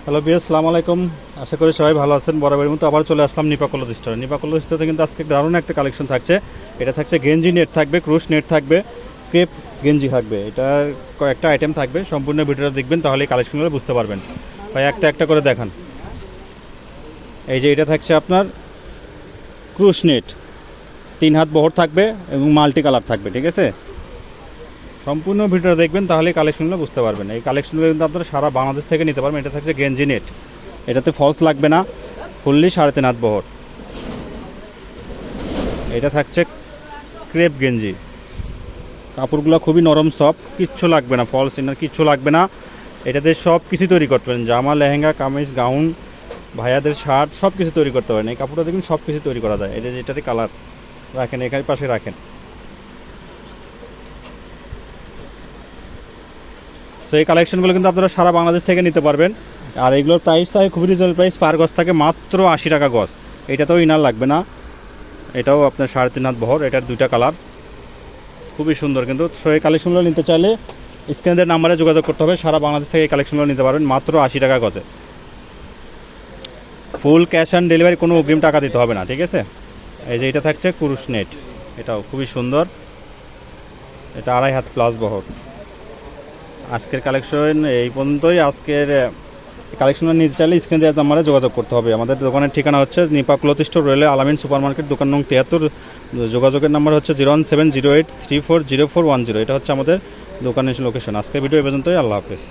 Hello বিয়ার, আসসালামু আলাইকুম। আশা করি সবাই ভালো আছেন। বরাবরের মতো আবার চলে আসলাম নিপা ক্লথ স্টোরে। নিপা ক্লথ স্টোরে কিন্তু আজকে দারুণ একটা কালেকশন থাকছে। এটা থাকছে গেঞ্জি নেট থাকবে, ক্রুশ নেট থাকবে, ক্রেপ গেঞ্জি থাকবে। এটার কয়েকটা আইটেম থাকবে, সম্পূর্ণ ভিডিওটা দেখবেন তাহলে এই কালেকশনগুলো বুঝতে পারবেন। ভাই একটা একটা করে দেখান। এই যে এটা থাকছে আপনার ক্রুশ নেট, 3 হাত বহর থাকবে এবং মাল্টি কালার থাকবে, ঠিক আছে। সম্পূর্ণ ভিডিওটা দেখবেন তাহলে কালেকশনগুলো বুঝতে পারবেন। এই কালেকশনগুলো কিন্তু আপনারা সারা বাংলাদেশ থেকে নিতে পারবেন। এটা থাকছে গেঞ্জি নেট, এটাতে ফলস লাগবে না, ফুললি 3.5 হাত বহর। এটা থাকছে ক্রেপ গেঞ্জি, কাপড়গুলো খুবই নরম সফট, কিচ্ছু লাগবে না, ফলস ইনার কিচ্ছু লাগবে না। এটাতে সব কিছু তৈরি করতে পারেন, জামা, লেহেঙ্গা, কামিজ, গাউন, ভাইয়াদের শার্ট সব কিছু তৈরি করতে পারেন। এই কাপড়টা দেখুন সব কিছু তৈরি করা যায়। এটা যেটাতে কালার রাখেন এখানে পাশে রাখেন। তো এই কালেকশনগুলো কিন্তু আপনারা সারা বাংলাদেশ থেকে নিতে পারবেন। আর এগুলোর প্রাইস থাকে খুবই রিজনেবল প্রাইস, পার গজ থাকে মাত্র 80 টাকা গজ। এটাতেও ইনার লাগবে না, এটাও আপনার 3.5 হাত বহর, এটার 2টা কালার, খুবই সুন্দর কিন্তু। সো এই কালেকশনগুলো নিতে চাইলে স্ক্রিনের নাম্বারে যোগাযোগ করতে হবে। সারা বাংলাদেশ থেকে এই কালেকশনগুলো নিতে পারবেন মাত্র 80 টাকা গজে। ফুল ক্যাশ অন ডেলিভারি, কোনো অগ্রিম টাকা দিতে হবে না, ঠিক আছে। এই যে এটা থাকছে কুরুশ নেট, এটাও খুবই সুন্দর, এটা 2.5 হাত প্লাস বহর। আজকের কালেকশন এই পর্যন্তই। আজকের কালেকশনটা নিতে চাইলে স্ক্রিন দেওয়ার নাম্বারে যোগাযোগ করতে হবে। আমাদের দোকানের ঠিকানা হচ্ছে নিপা ক্লথ স্টোর, রেলে আলামিন সুপার মার্কেট, দোকান নং 73। যোগাযোগের নাম্বার হচ্ছে 01708340410। এটা হচ্ছে আমাদের দোকানের লোকেশন। আজকের ভিডিও এই পর্যন্তই। আল্লাহ হাফেজ।